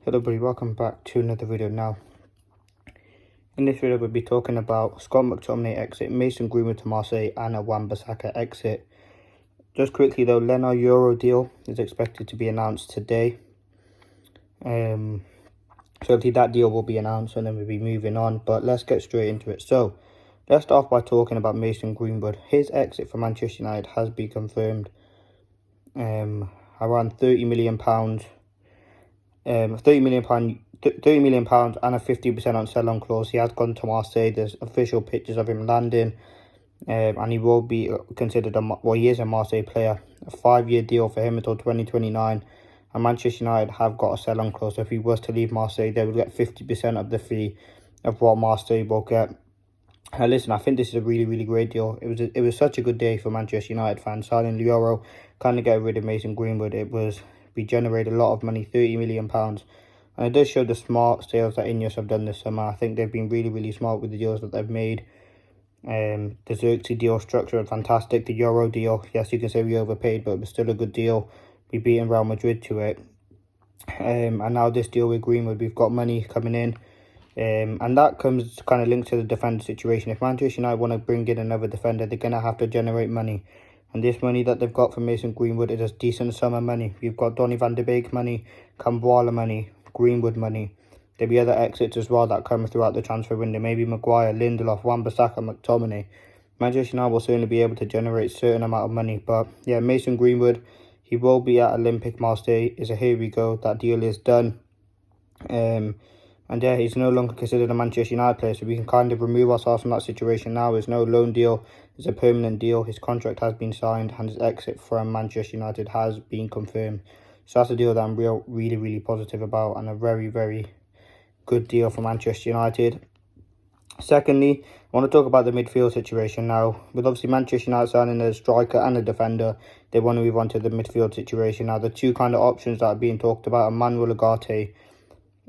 Hello everybody, welcome back to another video. Now, in this video we'll be talking about Scott McTominay exit, Mason Greenwood to Marseille and a Wan Bissaka exit. Just quickly though, Leno Euro deal is expected to be announced today. So hopefully that deal will be announced and then we'll be moving on, but let's get straight into it. So let's start off by talking about Mason Greenwood. His exit from Manchester United has been confirmed. Around £30 million. £30 million and a 50% on sell-on clause. He has gone to Marseille. There's official pictures of him landing, and he will be considered he is a Marseille player. A 5-year deal for him until 2029, and Manchester United have got a sell-on clause. So if he was to leave Marseille, they would get 50% of the fee of what Marseille will get. Listen, I think this is a really great deal. It was such a good day for Manchester United fans signing Euro, kind of get rid of Mason Greenwood. We generated a lot of money, £30 million. And it does show the smart sales that Ineos have done this summer. I think they've been really smart with the deals that they've made. The Xerxes deal structure is fantastic. The Euro deal, yes, you can say we overpaid, but it was still a good deal. We beat Real Madrid to it. And now this deal with Greenwood, we've got money coming in. And that comes kind of linked to the defender situation. If Manchester United want to bring in another defender, they're going to have to generate money. And this money that they've got from Mason Greenwood is a decent sum of money. You've got Donny van de Beek money, Camboire money, Greenwood money. There'll be other exits as well that come throughout the transfer window. Maybe Maguire, Lindelof, Wan Bissaka, McTominay. Manchester United will certainly be able to generate a certain amount of money. But yeah, Mason Greenwood, he will be at Olympique Marseille. Is a here we go. That deal is done. And yeah, he's no longer considered a Manchester United player, so we can kind of remove ourselves from that situation now. It's no loan deal, it's a permanent deal. His contract has been signed and his exit from Manchester United has been confirmed. So that's a deal that I'm really positive about, and a very good deal for Manchester United. Secondly, I want to talk about the midfield situation now. With obviously Manchester United signing a striker and a defender, they want to move on to the midfield situation. Now, the two kind of options that are being talked about are Manuel Ugarte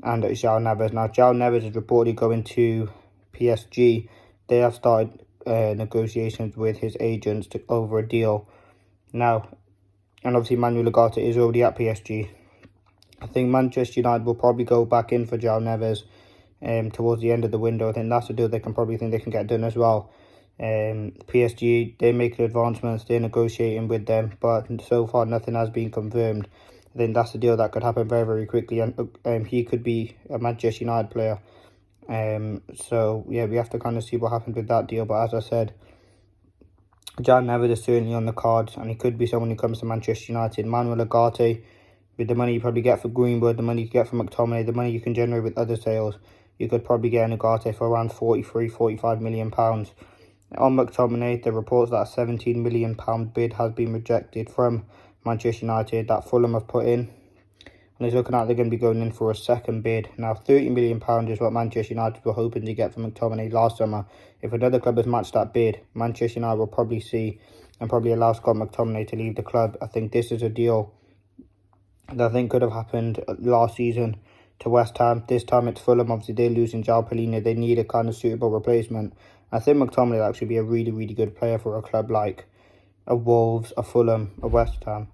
and João Neves. Now, João Neves is reportedly going to PSG. They have started negotiations with his agents over a deal. Now, and obviously Manuel Ugarte is already at PSG. I think Manchester United will probably go back in for João Neves towards the end of the window. I think that's a deal they can get done as well. PSG, they're making advancements, they're negotiating with them, but so far nothing has been confirmed. I think that's a deal that could happen very quickly, and he could be a Manchester United player. So yeah, we have to kind of see what happens with that deal. But as I said, João Neves is certainly on the cards, and he could be someone who comes to Manchester United. Manuel Ugarte, with the money you probably get for Greenwood, the money you get for McTominay, the money you can generate with other sales, you could probably get an Ugarte for around £45 million. On McTominay, the reports that a £17 million bid has been rejected from Manchester United that Fulham have put in, and he's looking like they're going to be going in for a second bid. Now, £30 million is what Manchester United were hoping to get from McTominay last summer. If another club has matched that bid, Manchester United will probably see and probably allow Scott McTominay to leave the club. I think this is a deal that I think could have happened last season to West Ham. This time it's Fulham. Obviously, they're losing João Palhinha. They need a kind of suitable replacement. I think McTominay will actually be a really good player for a club like a Wolves, a Fulham, a West Ham.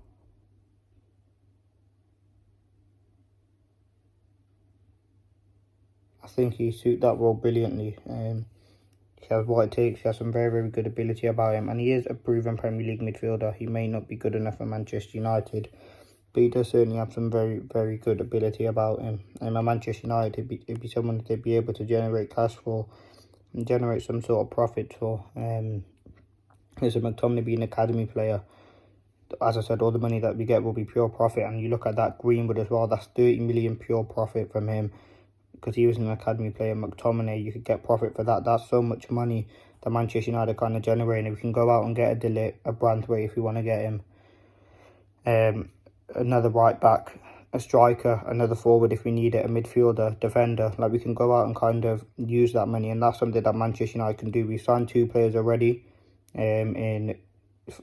I think he suits that role brilliantly. He has what it takes. He has some very good ability about him, and he is a proven Premier League midfielder. He may not be good enough for Manchester United, but he does certainly have some very good ability about him. And at Manchester United, it'd be someone that they'd be able to generate cash for and generate some sort of profit for. There's a McTominay being an academy player. As I said, all the money that we get will be pure profit. And you look at that Greenwood as well, that's 30 million pure profit from him, because he was an academy player. McTominay, you could get profit for that. That's so much money that Manchester United kind of generating. We can go out and get a Dillit, a Branthwaite if we want to get him. Another right back, a striker, another forward if we need it, a midfielder, defender. Like, we can go out and kind of use that money, and that's something that Manchester United can do. We've signed 2 players already in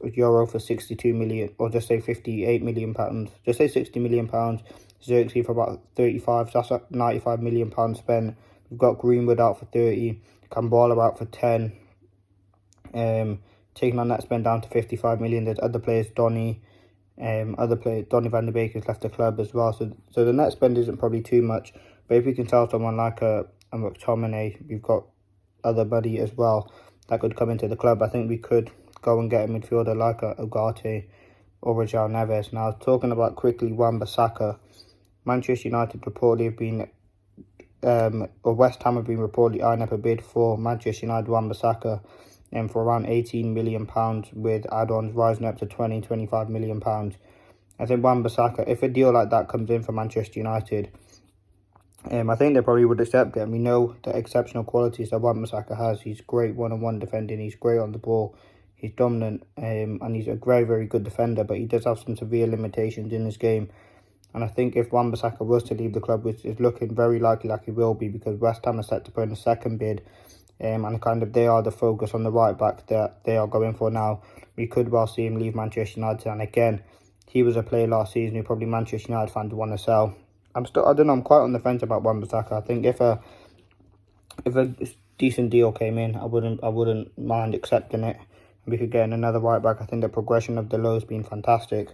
Euro for 62 million, or just say 58 million pounds. Just say 60 million pounds. Xerxes for about 35, so that's £95 million spent. We've got Greenwood out for 30, Camboire out for 10. Taking on that spend down to 55 million. There's other players, Donny, Other players, Donny van de Beek has left the club as well. So the net spend isn't probably too much. But if we can sell someone like a McTominay, we've got other money as well that could come into the club. I think we could go and get a midfielder like a Ugarte or a João Neves. Now, talking about quickly Wan Bissaka, Manchester United reportedly have been, or West Ham have been reportedly eyeing up a bid for Manchester United Wan Bissaka for around £18 million, with add-ons rising up to £20-25 million. I think Wan Bissaka, if a deal like that comes in for Manchester United, I think they probably would accept it. And we know the exceptional qualities that Wan Bissaka has. He's great one-on-one defending. He's great on the ball. He's dominant, and he's a very, very good defender. But he does have some severe limitations in his game. And I think if Wan Bissaka was to leave the club, which is looking very likely like he will be, because West Ham are set to put in a second bid, and kind of they are the focus on the right back that they are going for now, we could well see him leave Manchester United. And again, he was a player last season who probably Manchester United fans want to sell. I don't know, I'm quite on the fence about Wan Bissaka. I think if a decent deal came in, I wouldn't mind accepting it. We could get in another right back. I think the progression of Delot has been fantastic.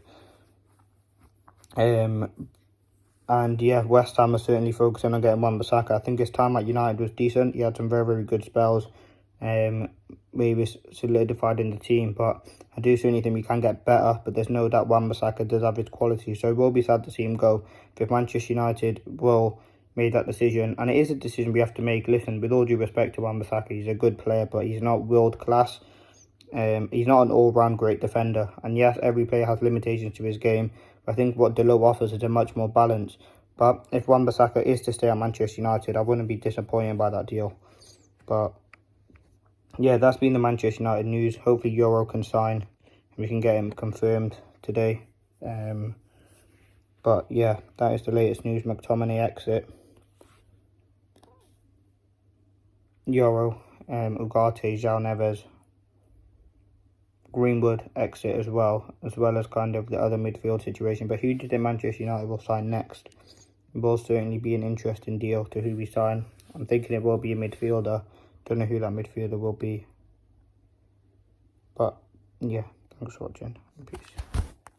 And yeah, West Ham are certainly focusing on getting Wan Bissaka. I think his time at United was decent. He had some very, very good spells. Maybe solidified in the team, but I do certainly think we can get better. But there's no doubt Wan Bissaka does have his quality, so it will be sad to see him go. If Manchester United will make that decision, and it is a decision we have to make. Listen, with all due respect to Wan Bissaka, he's a good player, but he's not world class. He's not an all-round great defender, and yes, every player has limitations to his game. But I think what Delot offers is a much more balance. But if Wan Bissaka is to stay at Manchester United, I wouldn't be disappointed by that deal. But yeah, that's been the Manchester United news. Hopefully Euro can sign and we can get him confirmed today. But yeah, that is the latest news. McTominay exit. Euro, Ugarte, João Neves. Greenwood exit as well as kind of the other midfield situation. But who do you think Manchester United will sign next? It will certainly be an interesting deal to who we sign. I'm thinking it will be a midfielder. Don't know who that midfielder will be. But yeah, thanks for watching. Peace.